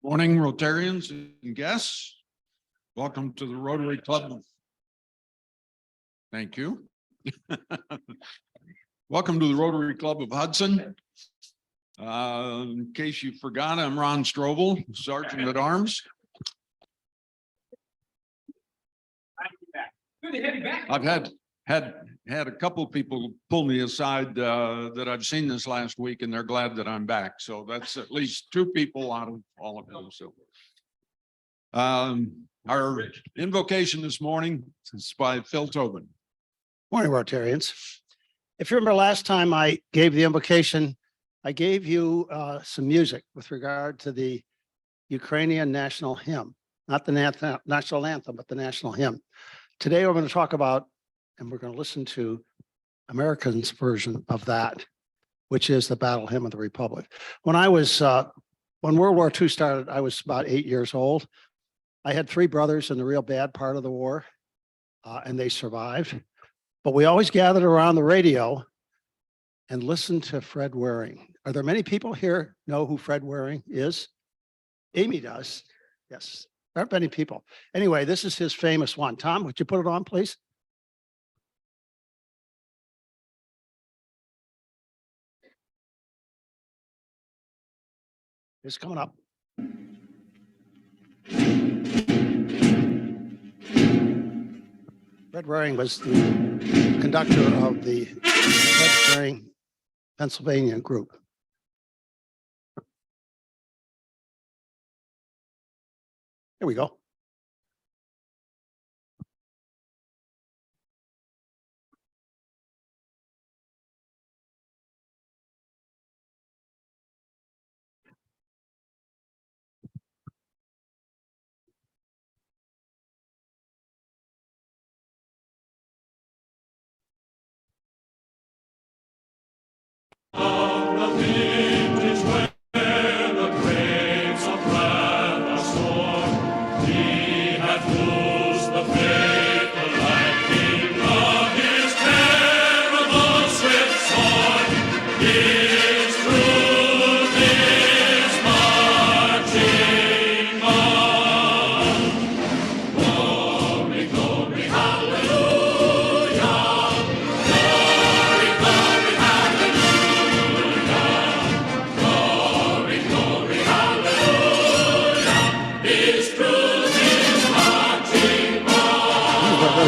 Morning, Rotarians and guests. Welcome to the Rotary Club. Thank you. Welcome to the Rotary Club of Hudson. In case you forgot, I'm Ron Strobel, Sergeant at Arms. I've had a couple of people pull me aside that I've seen this last week, and they're glad that I'm back. So that's at least 2 people out of all of them. So our invocation this morning is by Phil Tobin. Morning, Rotarians. If you remember last time I gave the invocation, I gave you some music with regard to the Ukrainian national hymn, not the national anthem, but the national hymn. Today, we're going to talk about, and we're going to listen to Americans' version of that, which is the Battle Hymn of the Republic. When World War II started, I was about 8 years old. I had 3 brothers in the real bad part of the war, and they survived. But we always gathered around the radio and listened to Fred Waring. Are there many people here know who Fred Waring is? Amy does. Yes, there aren't many people. Anyway, this is his famous one. Tom, would you put it on, please? It's coming up. Fred Waring was the conductor of the Fred Waring Pennsylvania group. Here we go.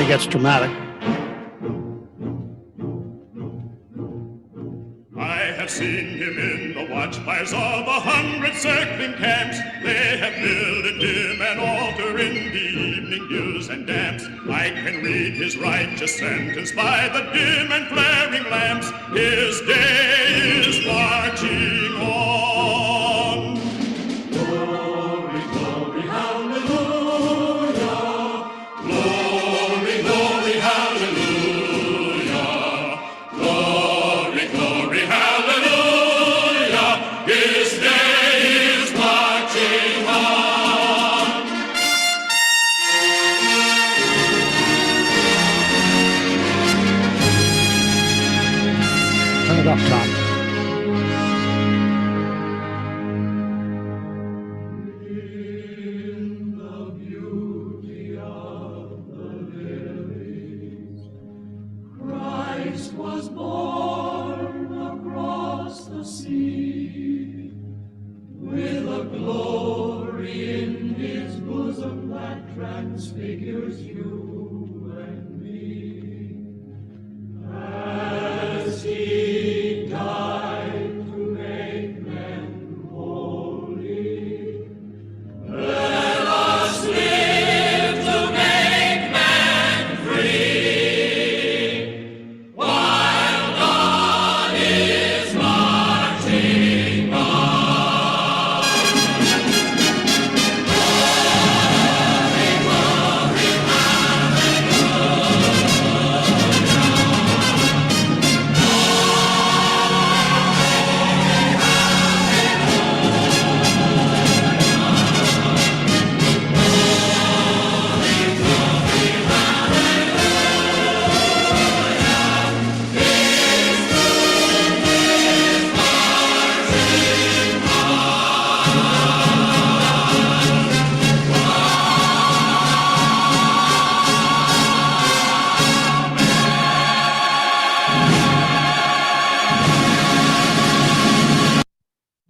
Gets dramatic. I have seen him in the watchfires of 100 circling camps. They have builded him an altar in the evening dews and damps. I can read his righteous sentence by the dim and flaring lamps. His day is marching on. Glory, glory, hallelujah. Up top. In the beauty of the lilies, Christ was born across the sea, with a glory in his bosom that transfigures you and me. As he died to make men holy, let us live to make men free, while God is marching on. Glory, glory, hallelujah.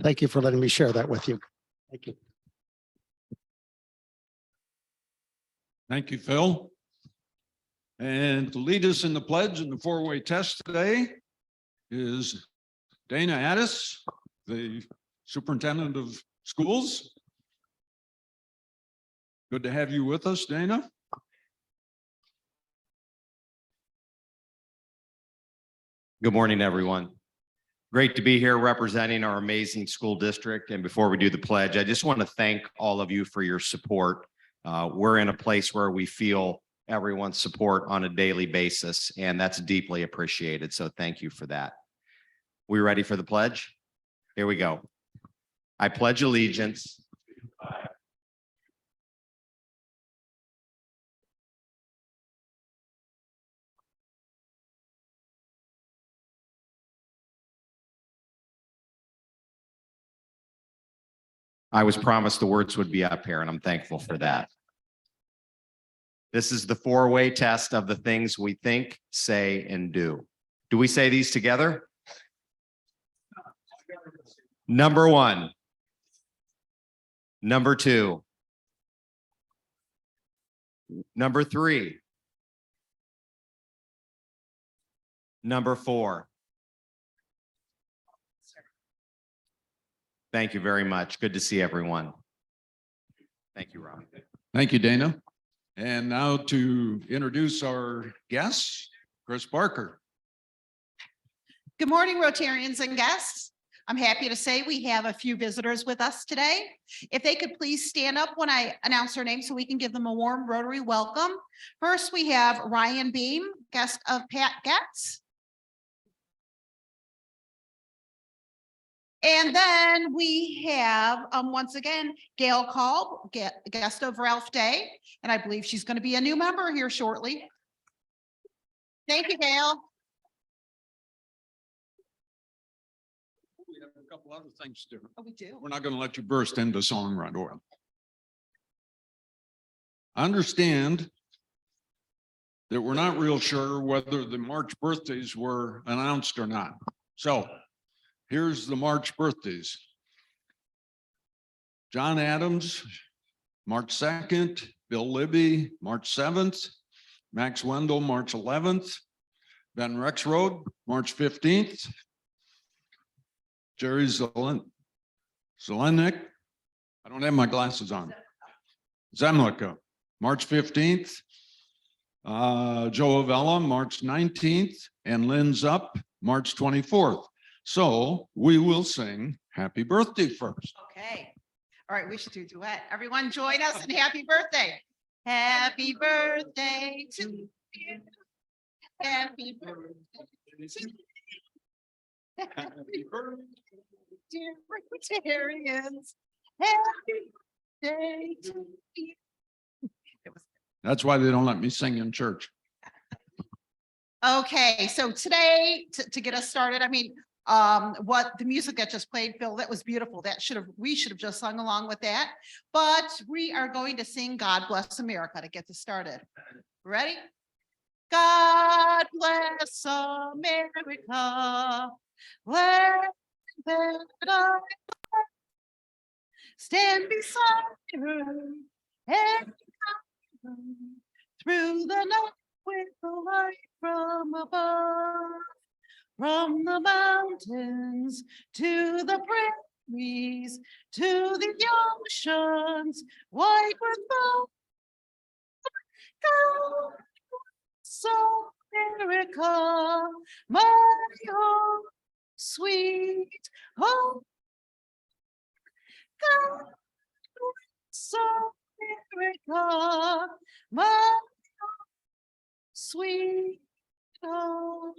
thank you for letting me share that with you. Thank you. Thank you, Phil. And to lead us in the pledge and the four-way test today is Dana Addis, the superintendent of schools. Good to have you with us, Dana. Good morning, everyone. Great to be here representing our amazing school district. And before we do the pledge, I just want to thank all of you for your support. We're in a place where we feel everyone's support on a daily basis, and that's deeply appreciated. So thank you for that. We ready for the pledge? Here we go. I pledge allegiance I was promised the words would be up here, and I'm thankful for that. This is the four-way test of the things we think, say, and do. Do we say these together? Number one. Number two. Number three. Number four. Thank you very much. Good to see everyone. Thank you, Ron. Thank you, Dana. And now to introduce our guests, Chris Barker. Good morning, Rotarians and guests. I'm happy to say we have a few visitors with us today. If they could please stand up when I announce their name so we can give them a warm Rotary welcome. First, we have Ryan Beam, guest of Pat Getz. And then we have, once again, Gail Kalb, guest of Ralph Day, and I believe she's going to be a new member here shortly. Thank you, Gail. We have a couple other things to do. Oh, we do. We're not going to let you burst into song right away. I understand that we're not real sure whether the March birthdays were announced or not. So here's the March birthdays. John Adams, March 2nd, Bill Libby, March 7th, Max Wendell, March 11th, Ben Rexroad, March 15th, Jerry Zelenik, I don't have my glasses on, Zemlicka, March 15th, Joe Avella, March 19th, and Lynn Zupp, March 24th. So we will sing happy birthday first. Okay. All right, we should do a duet. Everyone join us and happy birthday. Happy birthday to you. Happy birthday to you. Happy birthday, dear Rotarians. Happy birthday to you. That's why they don't let me sing in church. Okay, so today, to get us started, I mean, what the music that just played, Phil, that was beautiful. We should have just sung along with that. But we are going to sing God Bless America to get this started. Ready? God bless America. Let that I stand beside her and through the night with the light from above. From the mountains to the prairies, to the oceans, white with foam. God so America, my home, sweet home. God so America, my home, sweet home.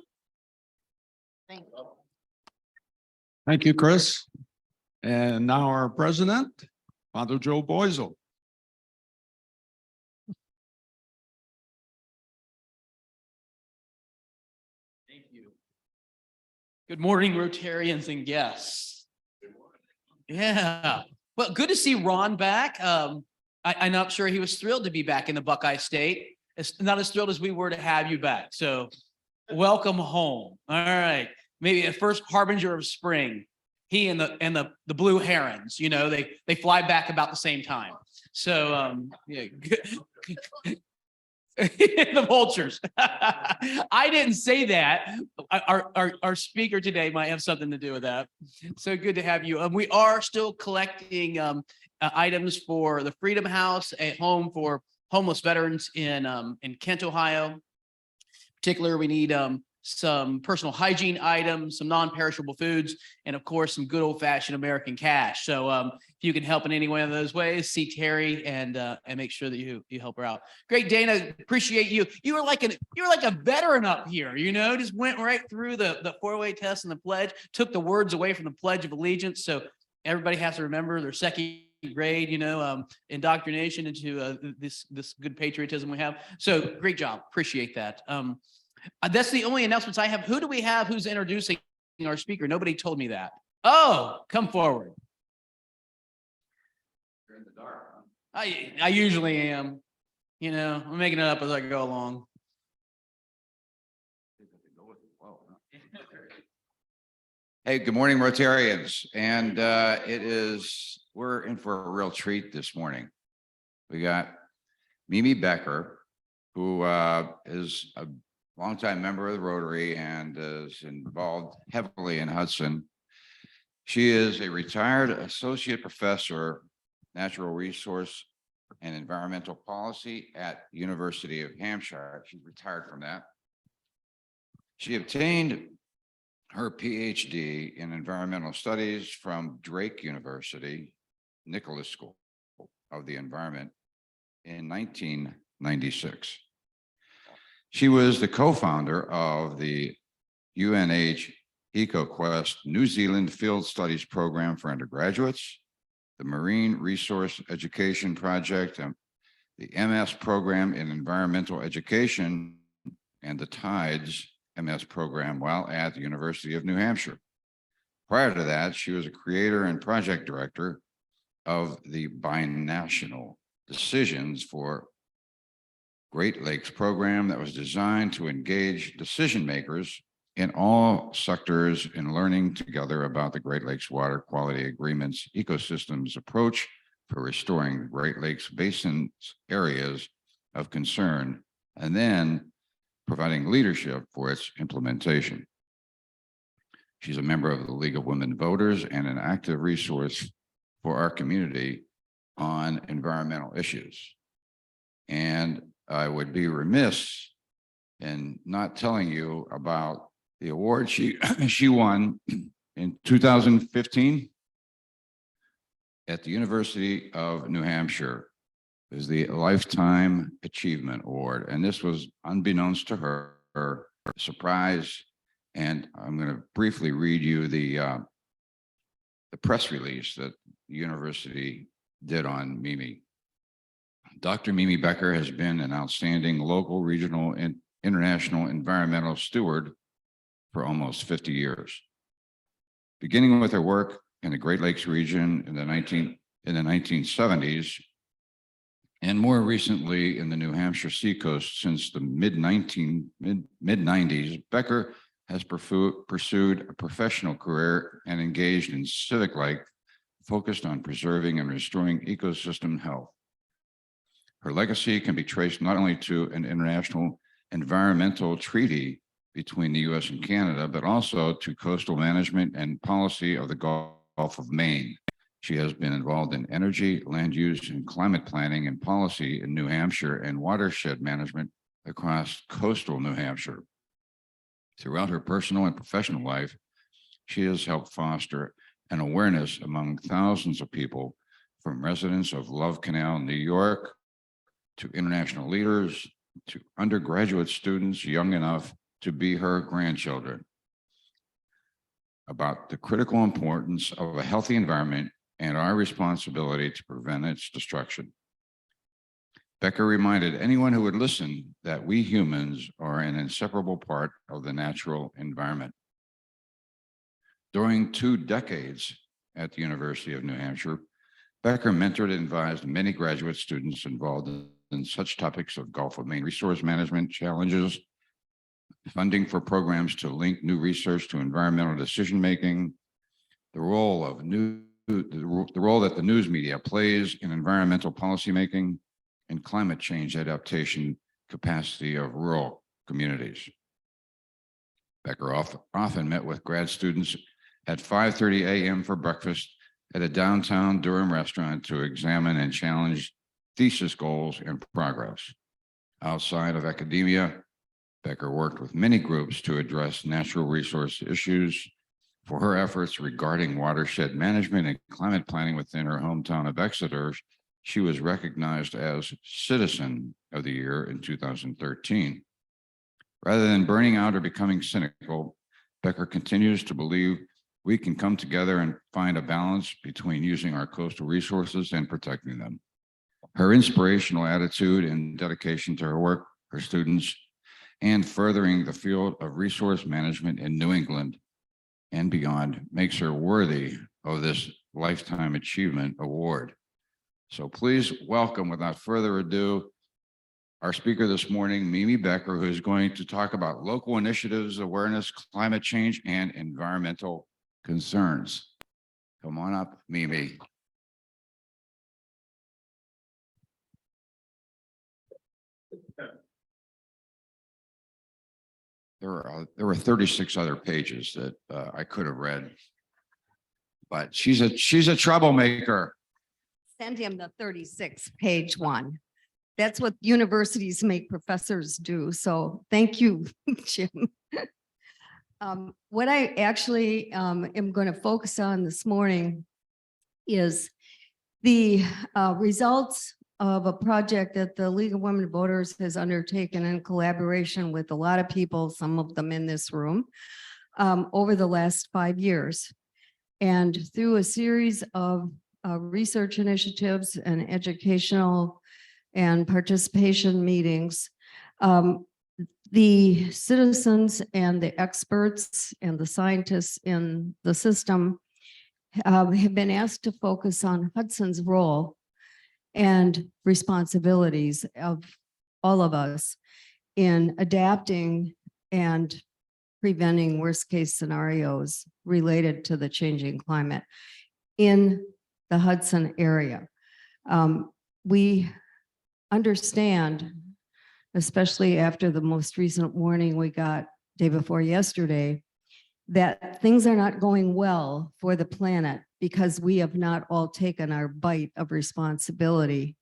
Thank you. Thank you, Chris. And now our president, Father Joe Boisel. Thank you. Good morning, Rotarians and guests. Yeah, well, good to see Ron back. I'm not sure he was thrilled to be back in the Buckeye State. It's not as thrilled as we were to have you back. So welcome home. All right. Maybe a first harbinger of spring. he and the blue herons, they fly back about the same time. So yeah, the vultures. I didn't say that. Our speaker today might have something to do with that. So good to have you. We are still collecting items for the Freedom House, a home for homeless veterans in Kent, Ohio. Particularly, we need some personal hygiene items, some non-perishable foods, and of course, some good old-fashioned American cash. So if you can help in any one of those ways, see Terry and make sure that you help her out. Great, Dana. Appreciate you. You were like a veteran up here. Just went right through the four-way test and the pledge. Took the words away from the Pledge of Allegiance. So everybody has to remember their second grade, indoctrination into this good patriotism we have. So great job. Appreciate that. That's the only announcements I have. Who do we have who's introducing our speaker? Nobody told me that. Oh, come forward. You're in the dark. Huh? I usually am. I'm making it up as I go along. Hey, good morning, Rotarians. And we're in for a real treat this morning. We got Mimi Becker, who is a longtime member of the Rotary and is involved heavily in Hudson. She is a retired associate professor, natural resource and environmental policy at University of New Hampshire. She's retired from that. She obtained her PhD in environmental studies from Drake University, Nicholas School of the Environment in 1996. She was the co-founder of the UNH-EcoQuest New Zealand Field Studies Program for undergraduates, the Marine Resource Education Project, the MS program in environmental education, and the TIDES M.S. program while at the University of New Hampshire. Prior to that, she was a creator and project director of the Binational Decisions for Great Lakes program that was designed to engage decision makers in all sectors in learning together about the Great Lakes Water Quality Agreements ecosystems approach for restoring Great Lakes Basin areas of concern, and then providing leadership for its implementation. She's a member of the League of Women Voters and an active resource for our community on environmental issues. And I would be remiss in not telling you about the award she won in 2015 at the University of New Hampshire. It was the Lifetime Achievement Award. And this was unbeknownst to her a surprise. And I'm going to briefly read you the press release that the university did on Mimi. Dr. Mimi Becker has been an outstanding local, regional, and international environmental steward for almost 50 years. Beginning with her work in the Great Lakes region in the 1970s, and more recently in the New Hampshire seacoast since the mid-90s, Becker has pursued a professional career and engaged in civic life focused on preserving and restoring ecosystem health. Her legacy can be traced not only to an international environmental treaty between the U.S. and Canada, but also to coastal management and policy of the Gulf of Maine. She has been involved in energy, land use, and climate planning and policy in New Hampshire and watershed management across coastal New Hampshire. Throughout her personal and professional life, she has helped foster an awareness among thousands of people, from residents of Love Canal, New York, to international leaders, to undergraduate students young enough to be her grandchildren, about the critical importance of a healthy environment and our responsibility to prevent its destruction. Becker reminded anyone who would listen that we humans are an inseparable part of the natural environment. During 2 decades at the University of New Hampshire, Becker mentored and advised many graduate students involved in such topics of Gulf of Maine resource management challenges, funding for programs to link new research to environmental decision-making, the role of the role that the news media plays in environmental policymaking and climate change adaptation capacity of rural communities. Becker often met with grad students at 5:30 a.m. for breakfast at a downtown Durham restaurant to examine and challenge thesis goals and progress. Outside of academia, Becker worked with many groups to address natural resource issues. For her efforts regarding watershed management and climate planning within her hometown of Exeter, she was recognized as Citizen of the Year in 2013. Rather than burning out or becoming cynical, Becker continues to believe we can come together and find a balance between using our coastal resources and protecting them. Her inspirational attitude and dedication to her work, her students, and furthering the field of resource management in New England and beyond makes her worthy of this Lifetime Achievement Award. So please welcome, without further ado, our speaker this morning, Mimi Becker, who is going to talk about local initiatives, awareness, climate change, and environmental concerns. Come on up, Mimi. There were 36 other pages that I could have read, but she's a troublemaker. Send him the 36 page one. That's what universities make professors do. So thank you, Jim. What I actually am going to focus on this morning is the results of a project that the League of Women Voters has undertaken in collaboration with a lot of people, some of them in this room, over the last 5 years. And through a series of research initiatives and educational and participation meetings, the citizens and the experts and the scientists in the system have been asked to focus on Hudson's role and responsibilities of all of us in adapting and preventing worst case scenarios related to the changing climate in the Hudson area. We understand, especially after the most recent warning we got day before yesterday, that things are not going well for the planet because we have not all taken our bite of responsibility.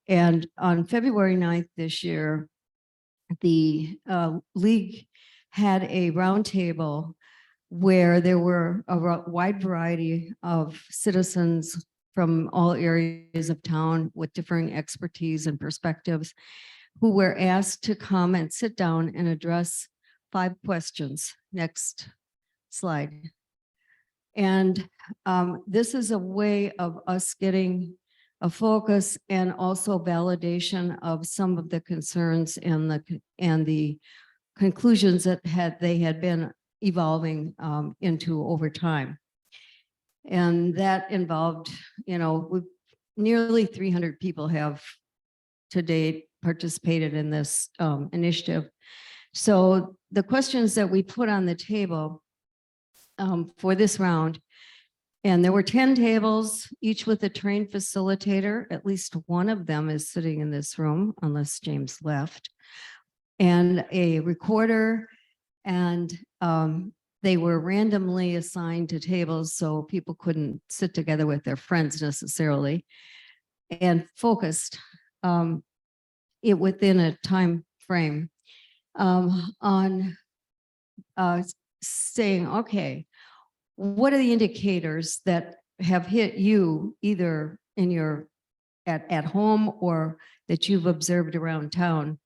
And on February 9th this year, the League had a roundtable where there were a wide variety of citizens from all areas of town with differing expertise and perspectives who were asked to come and sit down and address 5 questions. Next slide. And this is a way of us getting a focus and also validation of some of the concerns and the conclusions that they had been evolving into over time. And that involved, nearly 300 people have to date participated in this initiative. So the questions that we put on the table for this round, and there were 10 tables, each with a trained facilitator. At least one of them is sitting in this room, unless James left, and a recorder. And they were randomly assigned to tables so people couldn't sit together with their friends necessarily, and focused it within a time frame on saying, okay, what are the indicators that have hit you either in your at home or that you've observed around town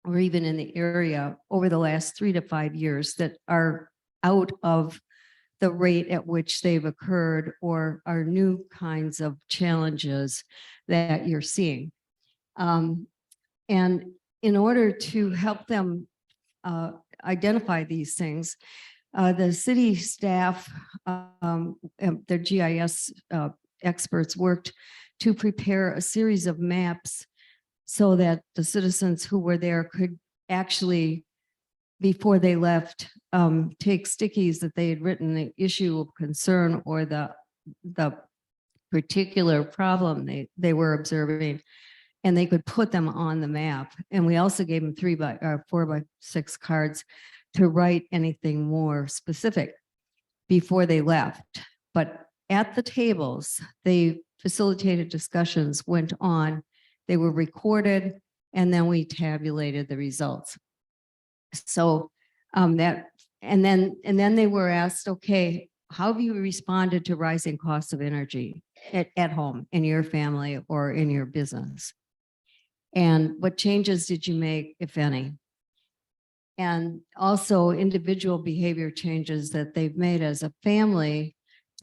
or even in the area over the last 3 to 5 years that are out of the rate at which they've occurred or are new kinds of challenges that you're seeing? And in order to help them identify these things, the city staff, their GIS experts worked to prepare a series of maps so that the citizens who were there could actually before they left, take stickies that they had written, the issue of concern or the particular problem they were observing, and they could put them on the map. And we also gave them 4x6 cards to write anything more specific before they left. But at the tables, they facilitated discussions, went on, they were recorded, and then we tabulated the results. So and then they were asked, okay, how have you responded to rising costs of energy at home, in your family, or in your business? And what changes did you make, if any? And also individual behavior changes that they've made as a family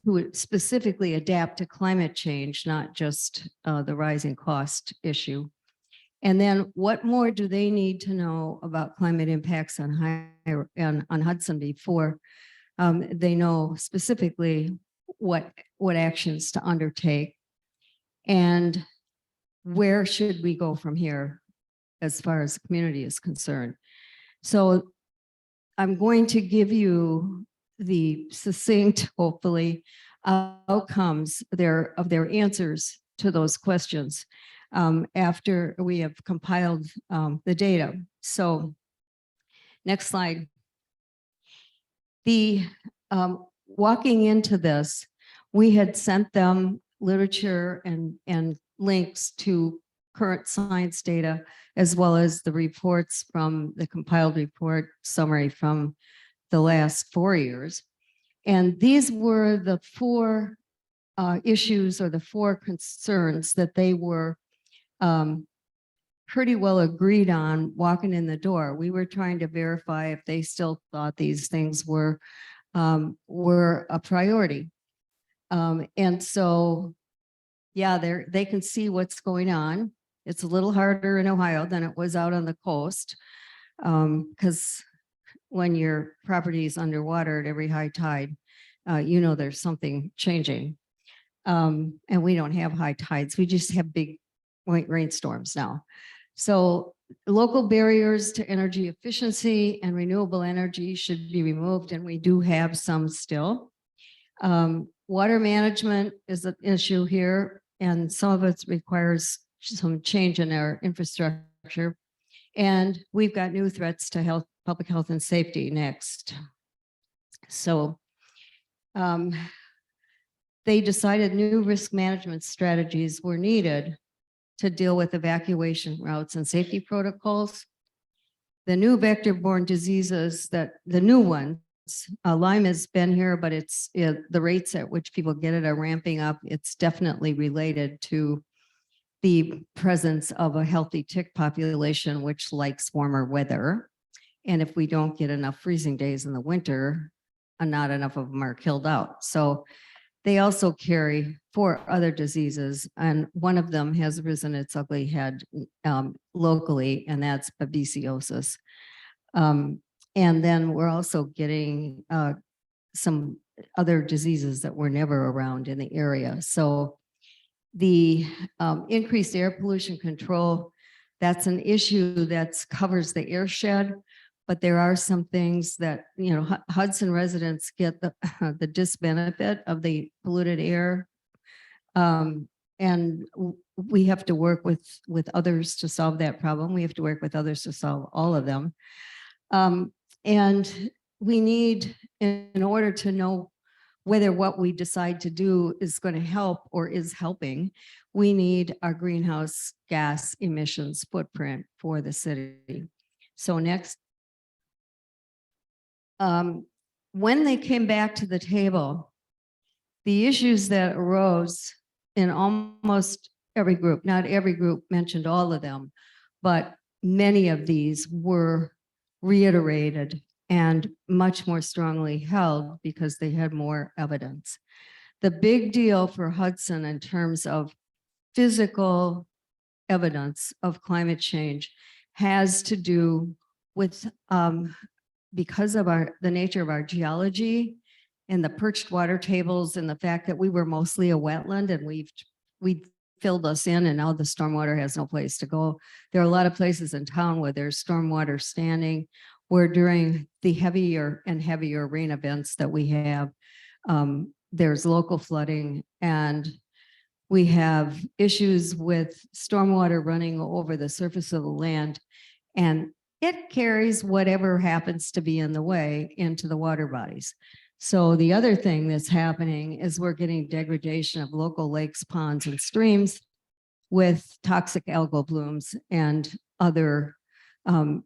who would specifically adapt to climate change, not just the rising cost issue. And then what more do they need to know about climate impacts on Hudson before they know specifically what actions to undertake, and where should we go from here as far as the community is concerned? So I'm going to give you the succinct, hopefully, outcomes of their answers to those questions after we have compiled the data. So next slide. Walking into this, we had sent them literature and links to current science data, as well as the reports from the compiled report summary from the last 4 years. And these were the 4 issues or the 4 concerns that they were pretty well agreed on walking in the door. We were trying to verify if they still thought these things were a priority. And so, yeah, they can see what's going on. It's a little harder in Ohio than it was out on the coast, because when your property is underwater at every high tide, you know there's something changing. And we don't have high tides. We just have big rainstorms now. So local barriers to energy efficiency and renewable energy should be removed, and we do have some still. Water management is an issue here, and some of it requires some change in our infrastructure. And we've got new threats to health, public health and safety next. So they decided new risk management strategies were needed to deal with evacuation routes and safety protocols. The new vector-borne diseases, the new ones, Lyme has been here, but the rates at which people get it are ramping up. It's definitely related to the presence of a healthy tick population, which likes warmer weather. And if we don't get enough freezing days in the winter, not enough of them are killed out. So they also carry 4 other diseases, and one of them has risen its ugly head locally, and that's babesiosis. And then we're also getting some other diseases that were never around in the area. So the increased air pollution control, that's an issue that covers the airshed, but there are some things that, you know, Hudson residents get the disbenefit of the polluted air. And we have to work with others to solve that problem. We have to work with others to solve all of them. And we need, in order to know whether what we decide to do is going to help or is helping, we need our greenhouse gas emissions footprint for the city. So next. When they came back to the table, the issues that arose in almost every group, not every group mentioned all of them, but many of these were reiterated and much more strongly held because they had more evidence. The big deal for Hudson in terms of physical evidence of climate change has to do with because of the nature of our geology and the perched water tables and the fact that we were mostly a wetland and we filled us in, and now the stormwater has no place to go. There are a lot of places in town where there's stormwater standing, where during the heavier and heavier rain events that we have, there's local flooding, and we have issues with stormwater running over the surface of the land, and it carries whatever happens to be in the way into the water bodies. So the other thing that's happening is we're getting degradation of local lakes, ponds, and streams with toxic algal blooms and other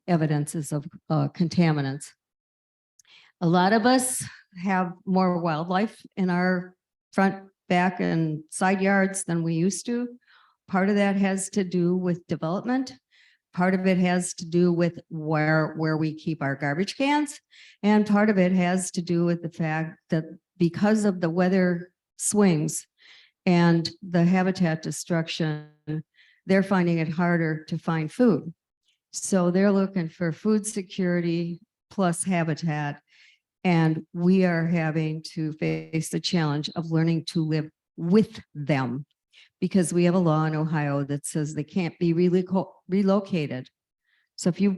evidences of contaminants. A lot of us have more wildlife in our front, back, and side yards than we used to. Part of that has to do with development. Part of it has to do with where we keep our garbage cans. And part of it has to do with the fact that because of the weather swings and the habitat destruction, they're finding it harder to find food. So they're looking for food security plus habitat. And we are having to face the challenge of learning to live with them, because we have a law in Ohio that says they can't be relocated. So if you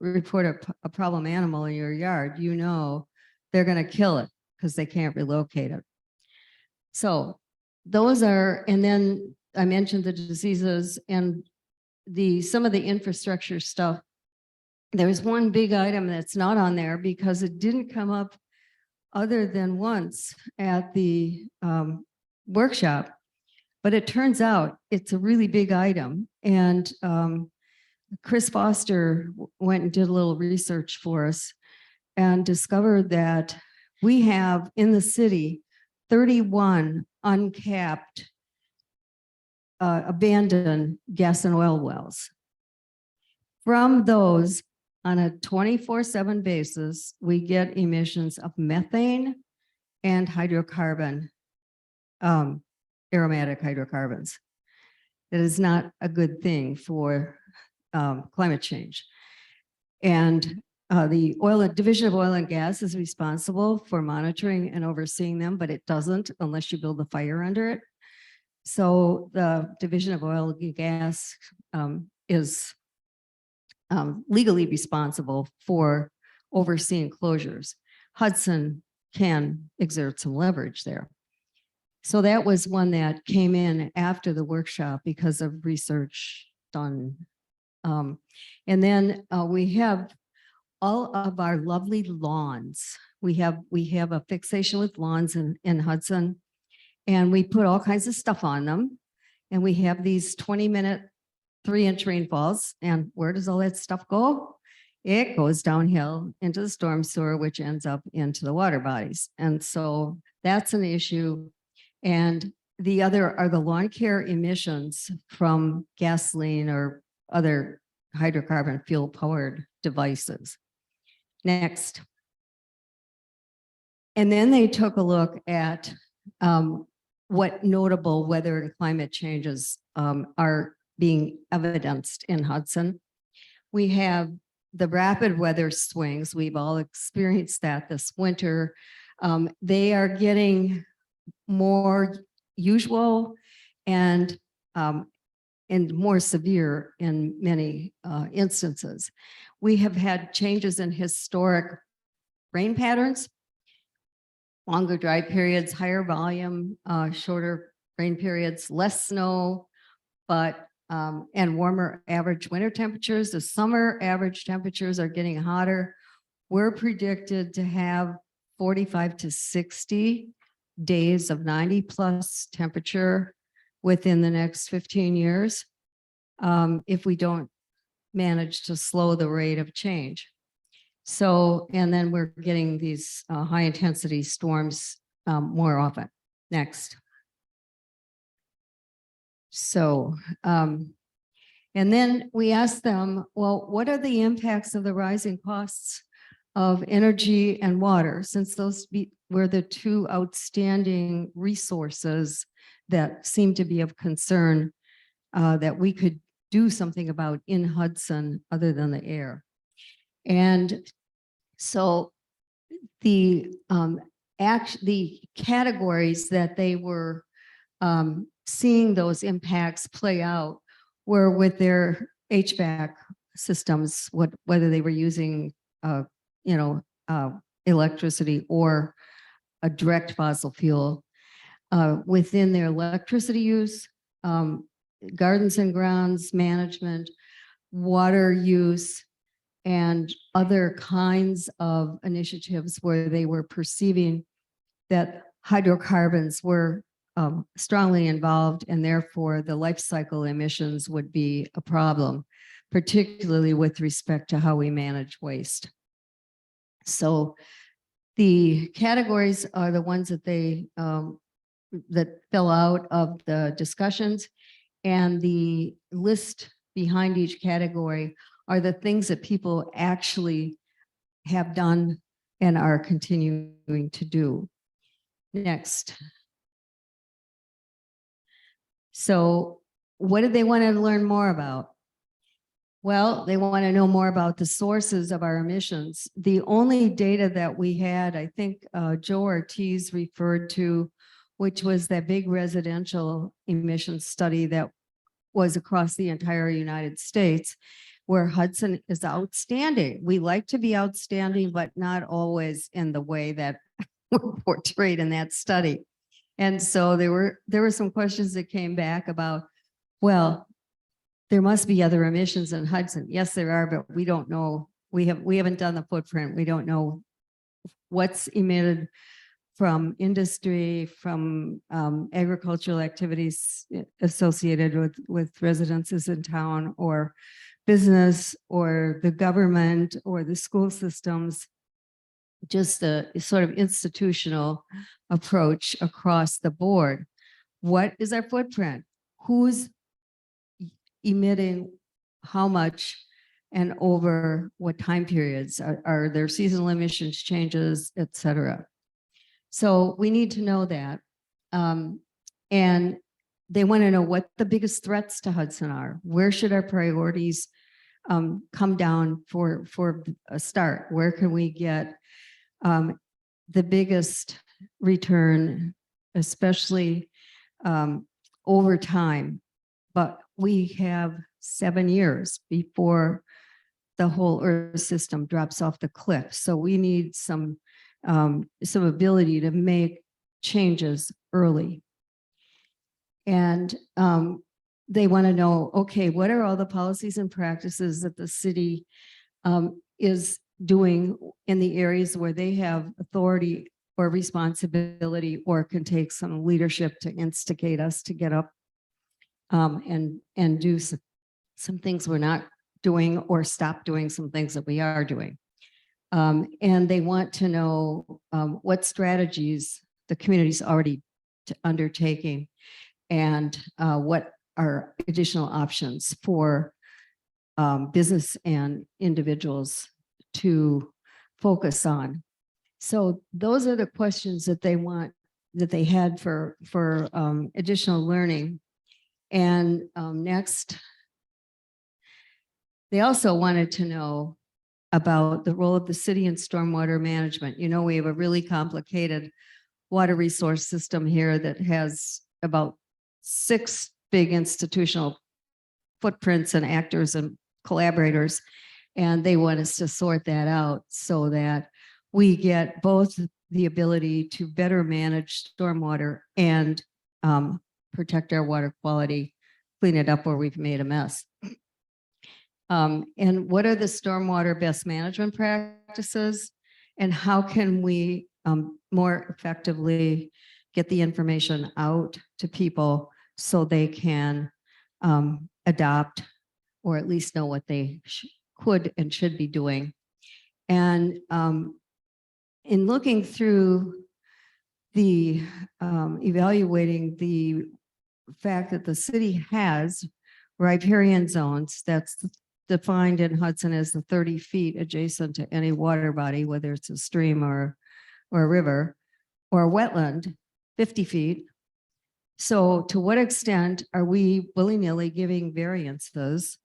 report a problem animal in your yard, you know they're going to kill it because they can't relocate it. So those are, and then I mentioned the diseases and some of the infrastructure stuff. There's one big item that's not on there because it didn't come up other than once at the workshop, but it turns out it's a really big item. And Chris Foster went and did a little research for us and discovered that we have in the city 31 uncapped abandoned gas and oil wells. From those, on a 24/7 basis, we get emissions of methane and hydrocarbon, aromatic hydrocarbons. That is not a good thing for climate change. And the Division of Oil and Gas is responsible for monitoring and overseeing them, but it doesn't unless you build a fire under it. So the Division of Oil and Gas is legally responsible for overseeing closures. Hudson can exert some leverage there. So that was one that came in after the workshop because of research done. And then we have all of our lovely lawns. We have a fixation with lawns in Hudson, and we put all kinds of stuff on them. And we have these 20-minute 3-inch rainfalls. And where does all that stuff go? It goes downhill into the storm sewer, which ends up into the water bodies. And so that's an issue. And the other are the lawn care emissions from gasoline or other hydrocarbon fuel powered devices. Next. And then they took a look at what notable weather and climate changes are being evidenced in Hudson. We have the rapid weather swings. We've all experienced that this winter. They are getting more usual and more severe in many instances. We have had changes in historic rain patterns, longer dry periods, higher volume, shorter rain periods, less snow, but and warmer average winter temperatures. The summer average temperatures are getting hotter. We're predicted to have 45 to 60 days of 90+ temperature within the next 15 years if we don't manage to slow the rate of change. So, and then we're getting these high intensity storms more often. Next. So, and then we asked them, well, what are the impacts of the rising costs of energy and water, since those were the two outstanding resources that seem to be of concern that we could do something about in Hudson other than the air. And so the categories that they were seeing those impacts play out were with their HVAC systems, whether they were using you know, electricity or a direct fossil fuel. Within their electricity use, gardens and grounds management, water use, and other kinds of initiatives where they were perceiving that hydrocarbons were strongly involved, and therefore the life cycle emissions would be a problem, particularly with respect to how we manage waste. So the categories are the ones that they that fill out of the discussions, and the list behind each category are the things that people actually have done and are continuing to do. Next. So what did they want to learn more about? Well, they want to know more about the sources of our emissions. The only data that we had, I think Joe Ortiz referred to, which was that big residential emissions study that was across the entire United States, where Hudson is outstanding. We like to be outstanding, but not always in the way that we're portrayed in that study. And so there were some questions that came back about, well, there must be other emissions in Hudson. Yes, there are, but we don't know. We haven't done the footprint. We don't know what's emitted from industry, from agricultural activities associated with residences in town, or business, or the government, or the school systems. Just a sort of institutional approach across the board. What is our footprint? Who's emitting how much and over what time periods? Are there seasonal emissions changes, et cetera? So we need to know that. And they want to know what the biggest threats to Hudson are. Where should our priorities come down for a start? Where can we get the biggest return, especially over time? But we have 7 years before the whole Earth system drops off the cliff. So we need some ability to make changes early. And they want to know, okay, what are all the policies and practices that the city is doing in the areas where they have authority or responsibility, or can take some leadership to instigate us to get up and do some things we're not doing, or stop doing some things that we are doing. And they want to know what strategies the community's already undertaking, and what are additional options for business and individuals to focus on. So those are the questions that they want, that they had for additional learning. And next, they also wanted to know about the role of the city in stormwater management. You know, we have a really complicated water resource system here that has about 6 big institutional footprints and actors and collaborators. And they want us to sort that out so that we get both the ability to better manage stormwater and protect our water quality, clean it up where we've made a mess. And what are the stormwater best management practices, and how can we more effectively get the information out to people so they can adopt, or at least know what they could and should be doing. And in looking through the evaluating the fact that the city has riparian zones, that's defined in Hudson as the 30 feet adjacent to any water body, whether it's a stream or a river, or a wetland, 50 feet. So to what extent are we willy-nilly giving variances?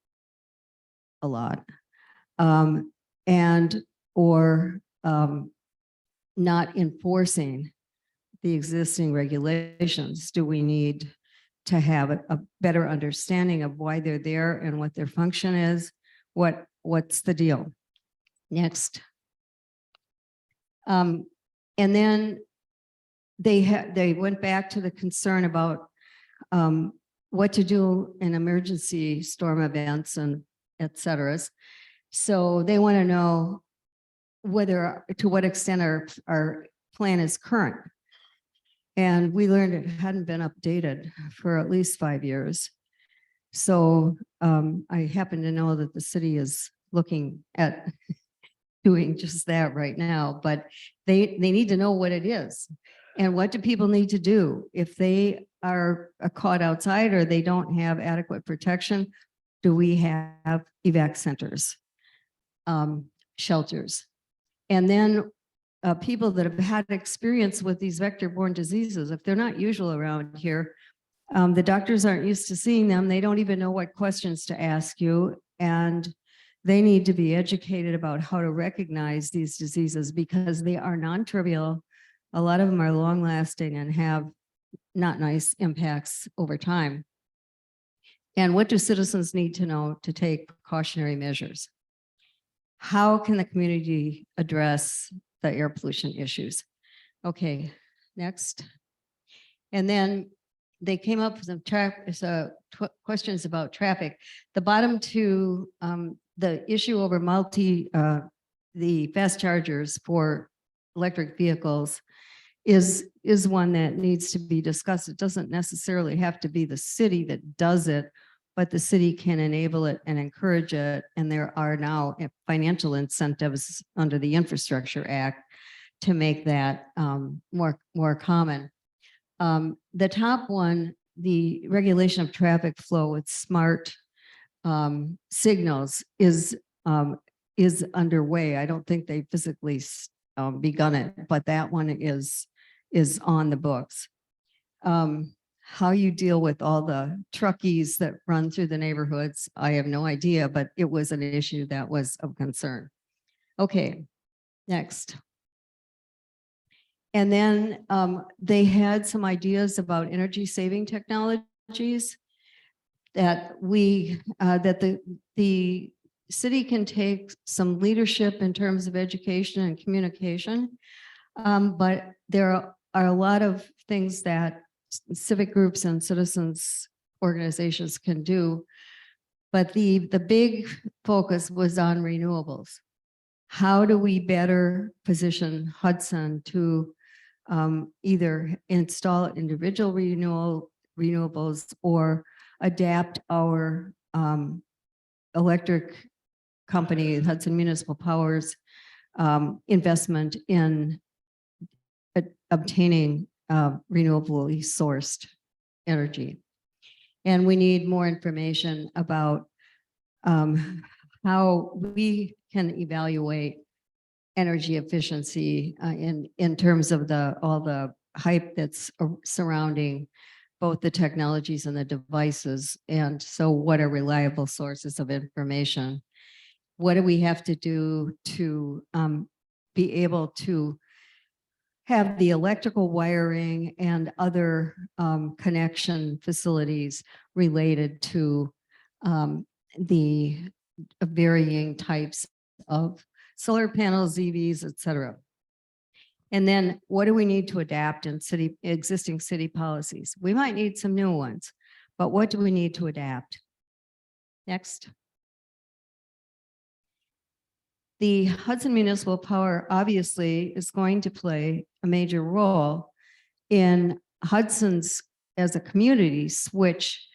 A lot. And or not enforcing the existing regulations? Do we need to have a better understanding of why they're there and what their function is? What's the deal? Next. And then they went back to the concern about what to do in emergency storm events and et cetera. So they want to know whether, to what extent our plan is current. And we learned it hadn't been updated for at least 5 years. So I happen to know that the city is looking at doing just that right now, but they need to know what it is. And what do people need to do if they are caught outside or they don't have adequate protection? Do we have evac centers, shelters? And then people that have had experience with these vector-borne diseases, if they're not usual around here, the doctors aren't used to seeing them. They don't even know what questions to ask you. And they need to be educated about how to recognize these diseases because they are non-trivial. A lot of them are long lasting and have not nice impacts over time. And what do citizens need to know to take precautionary measures? How can the community address the air pollution issues? Okay, next. And then they came up with some questions about traffic. The bottom two, the issue over the fast chargers for electric vehicles is one that needs to be discussed. It doesn't necessarily have to be the city that does it, but the city can enable it and encourage it. And there are now financial incentives under the Infrastructure Act to make that more common. The top one, the regulation of traffic flow with smart signals is underway. I don't think they physically begun it, but that one is on the books. How you deal with all the truckies that run through the neighborhoods, I have no idea, but it was an issue that was of concern. Okay, next. And then they had some ideas about energy saving technologies that the city can take some leadership in terms of education and communication. But there are a lot of things that civic groups and citizens organizations can do. But the big focus was on renewables. How do we better position Hudson to either install individual renewables or adapt our electric company, Hudson Municipal Power's investment in obtaining renewably sourced energy. And we need more information about how we can evaluate energy efficiency in terms of all the hype that's surrounding both the technologies and the devices. And so what are reliable sources of information? What do we have to do to be able to have the electrical wiring and other connection facilities related to the varying types of solar panels, EVs, et cetera. And then what do we need to adapt in existing city policies? We might need some new ones, but what do we need to adapt? Next. The Hudson Municipal Power obviously is going to play a major role in Hudson's, as a community, switch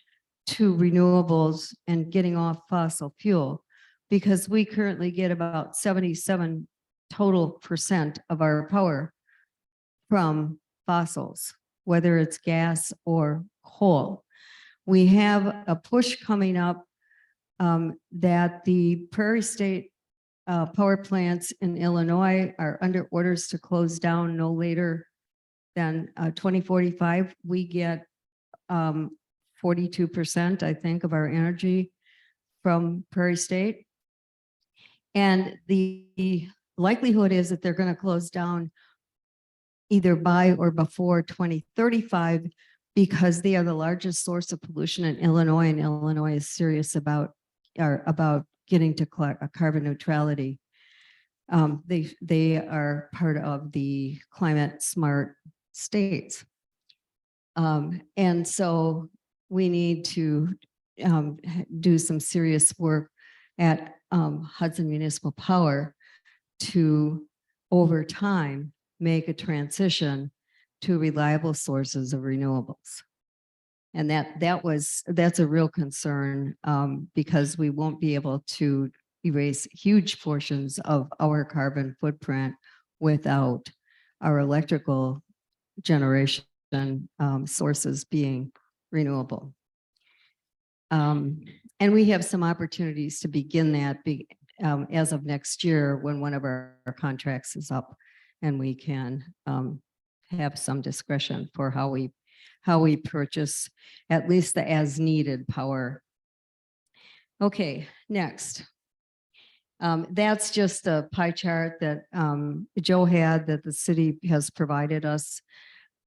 to renewables and getting off fossil fuel, because we currently get about 77% total of our power from fossils, whether it's gas or coal. We have a push coming up that the Prairie State power plants in Illinois are under orders to close down no later than 2045. We get 42%, I think, of our energy from Prairie State. And the likelihood is that they're going to close down either by or before 2035 because they are the largest source of pollution in Illinois, and Illinois is serious about getting to carbon neutrality. They are part of the climate smart states. And so we need to do some serious work at Hudson Municipal Power to, over time, make a transition to reliable sources of renewables. And that's a real concern because we won't be able to erase huge portions of our carbon footprint without our electrical generation sources being renewable. And we have some opportunities to begin that as of next year when one of our contracts is up, and we can have some discretion for how we purchase at least the as needed power. Okay, next. That's just a pie chart that Joe had that the city has provided us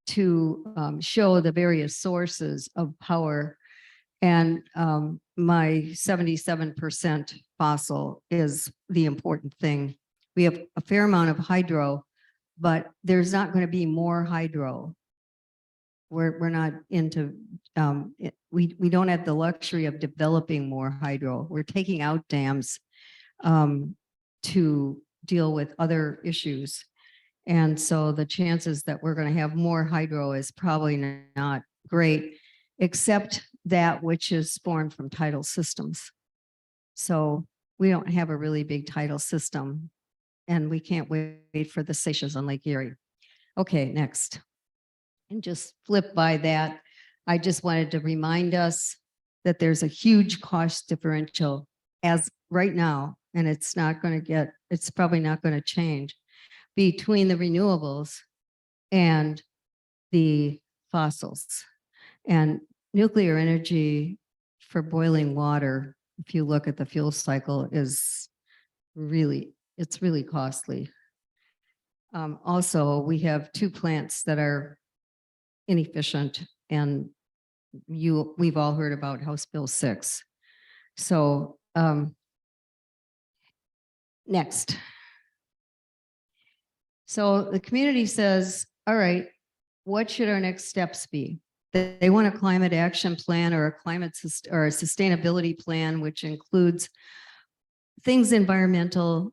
to show the various sources of power. And my 77% fossil is the important thing. We have a fair amount of hydro, but there's not going to be more hydro. We're not into, we don't have the luxury of developing more hydro. We're taking out dams to deal with other issues. And so the chances that we're going to have more hydro is probably not great, except that which is spawned from tidal systems. So we don't have a really big tidal system, and we can't wait for the stations on Lake Erie. Okay, next. And just flip by that. I just wanted to remind us that there's a huge cost differential as right now, and it's probably not going to change between the renewables and the fossils. And nuclear energy for boiling water, if you look at the fuel cycle, it's really costly. Also, we have 2 plants that are inefficient, and we've all heard about House Bill 6. So next. So the community says, all right, what should our next steps be? They want a climate action plan or a sustainability plan, which includes things environmental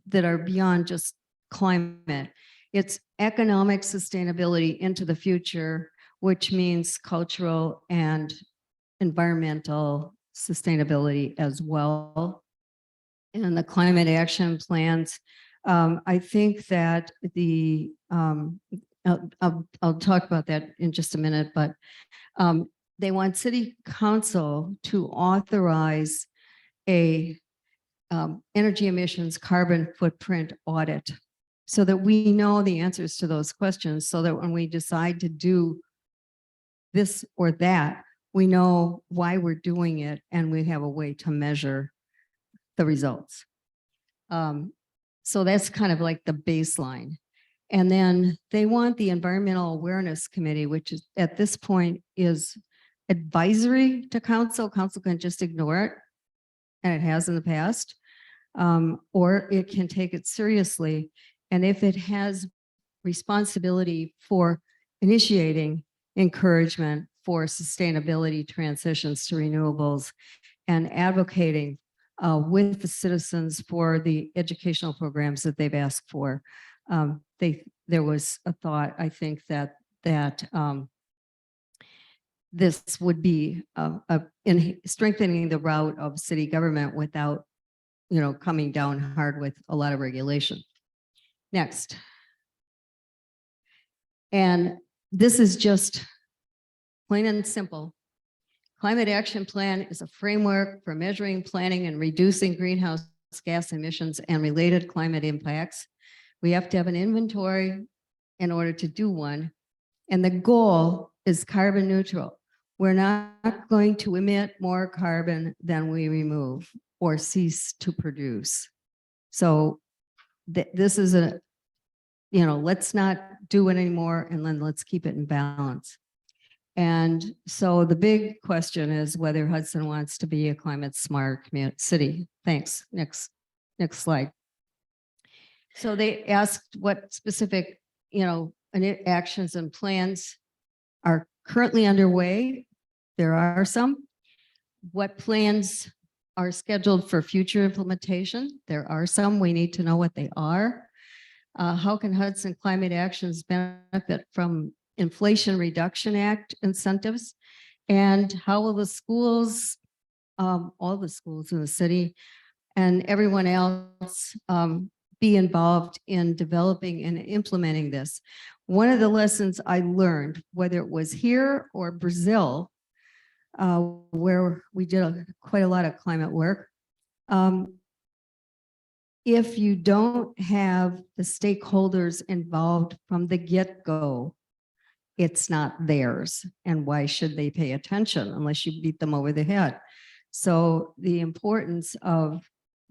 that are beyond just climate. It's economic sustainability into the future, which means cultural and environmental sustainability as well. And the climate action plans, I think that I'll talk about that in just a minute, but they want City Council to authorize a energy emissions carbon footprint audit so that we know the answers to those questions, so that when we decide to do this or that, we know why we're doing it and we have a way to measure the results. So that's kind of like the baseline. And then they want the Environmental Awareness Committee, which is at this point is advisory to council. Council can just ignore it, and it has in the past, or it can take it seriously. And if it has responsibility for initiating encouragement for sustainability transitions to renewables and advocating with the citizens for the educational programs that they've asked for, there was a thought, I think, that this would be in strengthening the route of city government without, coming down hard with a lot of regulation. Next. And this is just plain and simple. Climate Action Plan is a framework for measuring, planning, and reducing greenhouse gas emissions and related climate impacts. We have to have an inventory in order to do one. And the goal is carbon neutral. We're not going to emit more carbon than we remove or cease to produce. So this is let's not do it anymore, and then let's keep it in balance. And so the big question is whether Hudson wants to be a climate smart city. Thanks. Next slide. So they asked what specific, actions and plans are currently underway. There are some. What plans are scheduled for future implementation? There are some. We need to know what they are. How can Hudson Climate Actions benefit from Inflation Reduction Act incentives? And how will the schools, all the schools in the city and everyone else be involved in developing and implementing this? One of the lessons I learned, whether it was here or Brazil, where we did quite a lot of climate work, if you don't have the stakeholders involved from the get-go, it's not theirs. And why should they pay attention unless you beat them over the head? So the importance of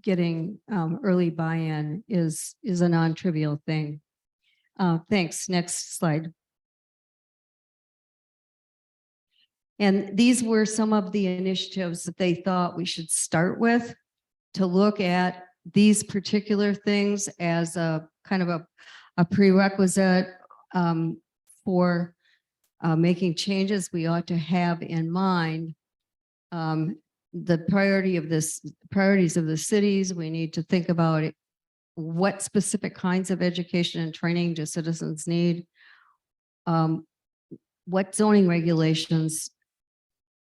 getting early buy-in is a non-trivial thing. Thanks. Next slide. And these were some of the initiatives that they thought we should start with to look at these particular things as a kind of a prerequisite for making changes. We ought to have in mind the priorities of the cities. We need to think about it. What specific kinds of education and training do citizens need? What zoning regulations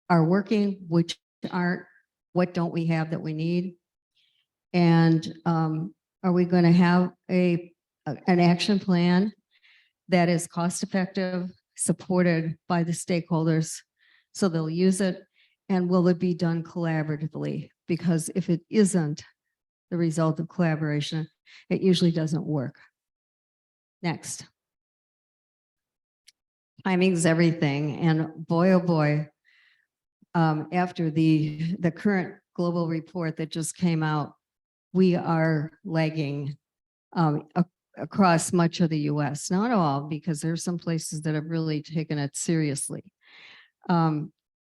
are working, which aren't? What don't we have that we need? And are we going to have an action plan that is cost effective, supported by the stakeholders so they'll use it? And will it be done collaboratively? Because if it isn't the result of collaboration, it usually doesn't work. Next. Timing's everything. And boy, oh boy, after the current global report that just came out, we are lagging across much of the US. Not all, because there's some places that have really taken it seriously.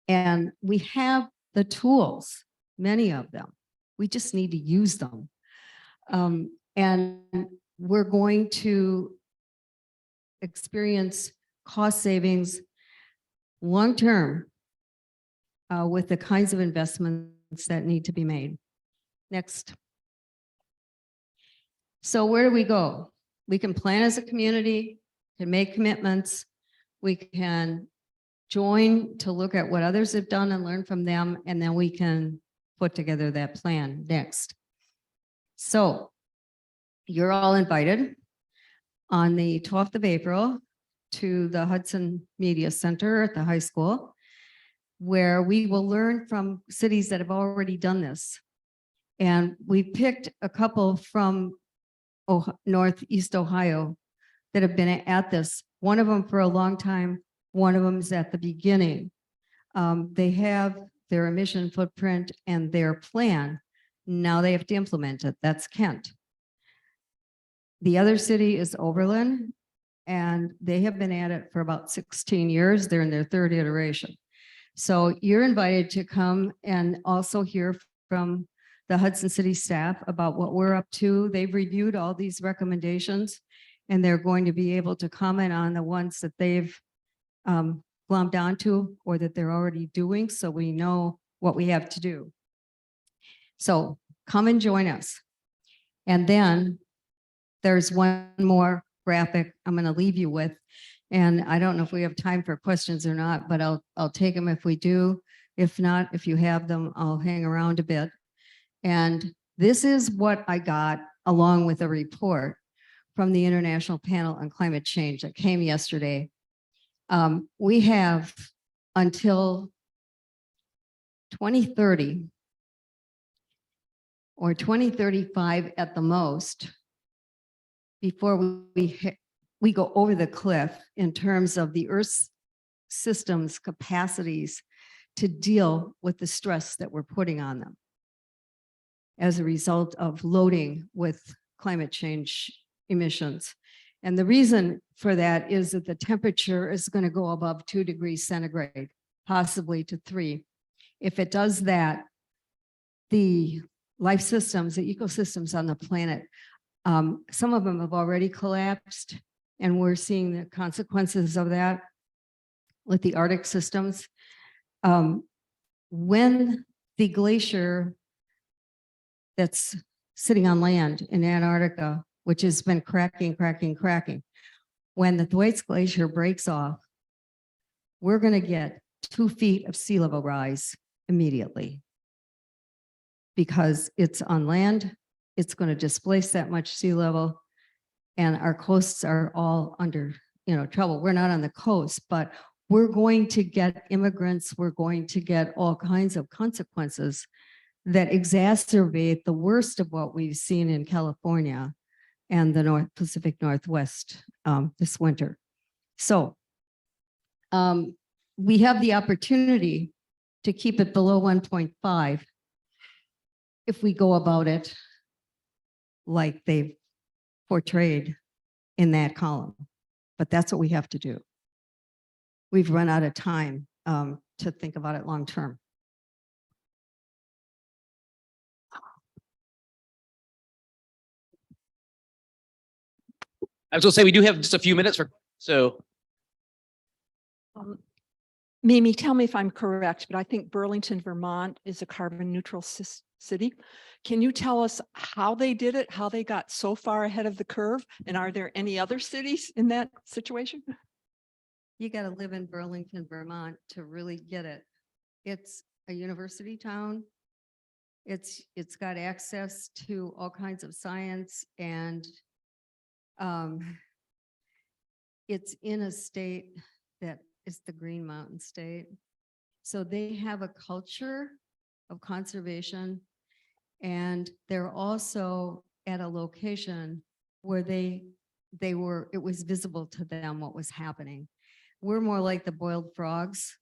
And we have the tools, many of them. We just need to use them. And we're going to experience cost savings long-term with the kinds of investments that need to be made. Next. So where do we go? We can plan as a community, can make commitments. We can join to look at what others have done and learn from them, and then we can put together that plan. Next. So you're all invited on the 12th of April to the Hudson Media Center at the high school, where we will learn from cities that have already done this. And we picked a couple from Northeast Ohio that have been at this. One of them for a long time, one of them is at the beginning. They have their emission footprint and their plan. Now they have to implement it. That's Kent. The other city is Oberlin, and they have been at it for about 16 years. They're in their third iteration. So you're invited to come and also hear from the Hudson City staff about what we're up to. They've reviewed all these recommendations, and they're going to be able to comment on the ones that they've glommed onto or that they're already doing, so we know what we have to do. So come and join us. And then there's one more graphic I'm going to leave you with. And I don't know if we have time for questions or not, but I'll take them if we do. If not, if you have them, I'll hang around a bit. And this is what I got along with a report from the International Panel on Climate Change that came yesterday. We have until 2030 or 2035 at the most before we go over the cliff in terms of the Earth's systems capacities to deal with the stress that we're putting on them as a result of loading with climate change emissions. And the reason for that is that the temperature is going to go above 2 degrees centigrade, possibly to 3. If it does that, the life systems, the ecosystems on the planet Some of them have already collapsed, and we're seeing the consequences of that with the Arctic systems. When the glacier that's sitting on land in Antarctica, which has been cracking, when the Thwaites Glacier breaks off, we're going to get 2 feet of sea level rise immediately. Because it's on land, it's going to displace that much sea level, and our coasts are all under, trouble. We're not on the coast, but we're going to get immigrants, we're going to get all kinds of consequences that exacerbate the worst of what we've seen in California and the North Pacific Northwest this winter. So we have the opportunity to keep it below 1.5 if we go about it like they've portrayed in that column. But that's what we have to do. We've run out of time to think about it long term. I was gonna say, we do have just a few minutes so. Mimi, tell me if I'm correct, but I think Burlington, Vermont is a carbon neutral city. Can you tell us how they did it, how they got so far ahead of the curve? And are there any other cities in that situation? You got to live in Burlington, Vermont to really get it. It's a university town. It's got access to all kinds of science, and it's in a state that is the Green Mountain State. So they have a culture of conservation, and they're also at a location where it was visible to them what was happening. We're more like the boiled frogs.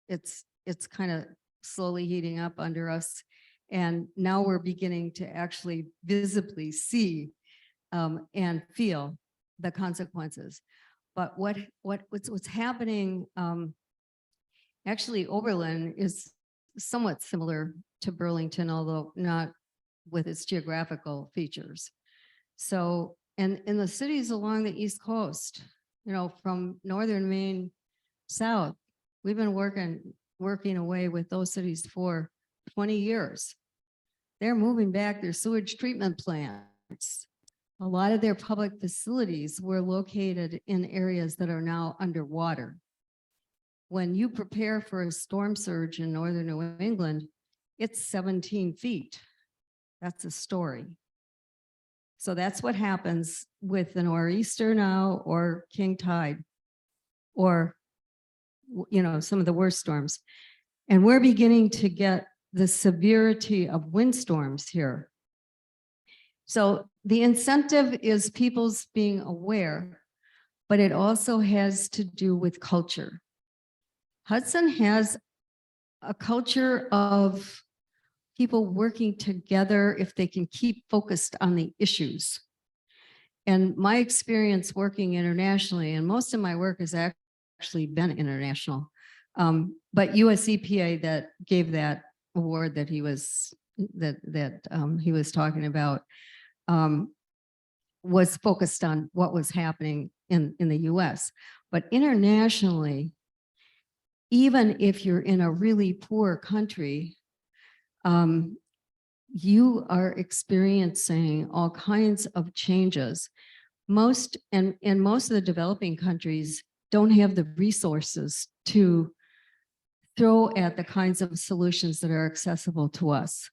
It's kind of slowly heating up under us. And now we're beginning to actually visibly see and feel the consequences. But what's happening, actually Oberlin is somewhat similar to Burlington, although not with its geographical features. So, and in the cities along the East Coast, from northern Maine south, we've been working away with those cities for 20 years. They're moving back their sewage treatment plants. A lot of their public facilities were located in areas that are now underwater. When you prepare for a storm surge in northern New England, it's 17 feet. That's a story. So that's what happens with the nor'easter now, or king tide, or some of the worst storms. And we're beginning to get the severity of windstorms here. So the incentive is people's being aware, but it also has to do with culture. Hudson has a culture of people working together if they can keep focused on the issues. And my experience working internationally, and most of my work has actually been international, but US EPA that gave that award that he was talking about was focused on what was happening in the US. But internationally, even if you're in a really poor country, you are experiencing all kinds of changes. Most of the developing countries don't have the resources to throw at the kinds of solutions that are accessible to us.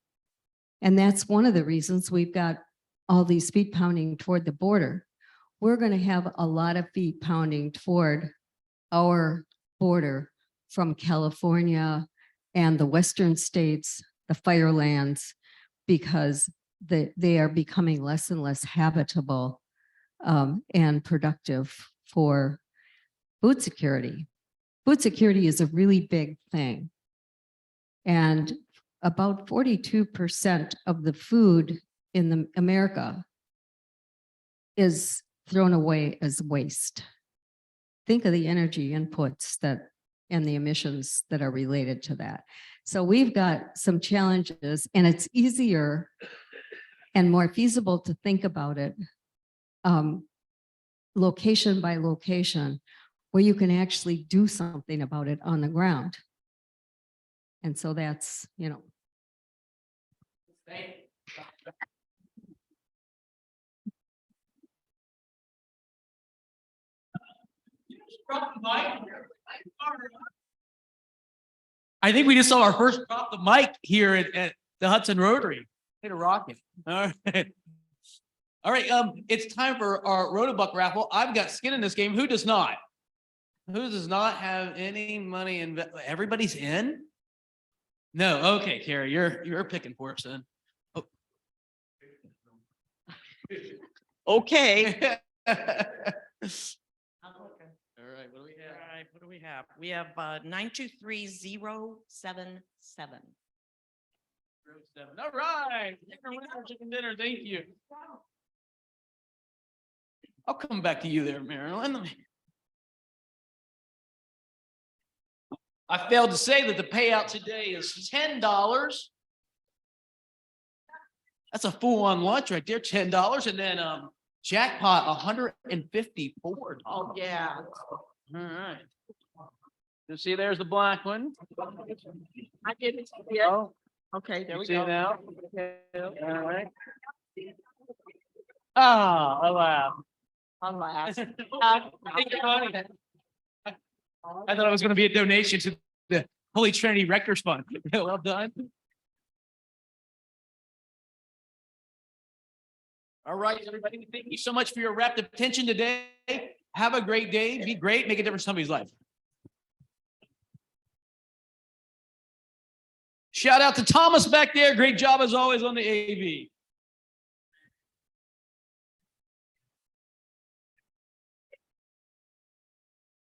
And that's one of the reasons we've got all these feet pounding toward the border. We're going to have a lot of feet pounding toward our border from California and the Western states, the firelands, because they are becoming less and less habitable and productive for food security. Food security is a really big thing. And about 42% of the food in America is thrown away as waste. Think of the energy inputs and the emissions that are related to that. So we've got some challenges, and it's easier and more feasible to think about it location by location, where you can actually do something about it on the ground. And so that's, you know. I think we just saw our first drop the mic here at the Hudson Rotary. Hit a rocket. All right. All right. It's time for our Rotobuck raffle. I've got skin in this game. Who does not? Who does not have any money in? Everybody's in? No. Okay, Carrie, you're picking for us then. Oh. Okay. All right. What do we have? All right, what do we have? We have 923077. All right. Chicken dinner. Thank you. I'll come back to you there, Marilyn. I failed to say that the payout today is $10. That's a full-on lunch right there, $10, and then jackpot $154. Oh, yeah. All right. You see, there's the black one. I did it. Yeah. Oh, Okay, there you we see it go. now? All right. Ah, alas. Alas. Take your money. I thought it was going to be a donation to the Holy Trinity Rector's Fund. Well done. All right, everybody. Thank you so much for your rapt attention today. Have a great day. Be great. Make a difference in somebody's life. Shout out to Thomas back there. Great job as always on the AV.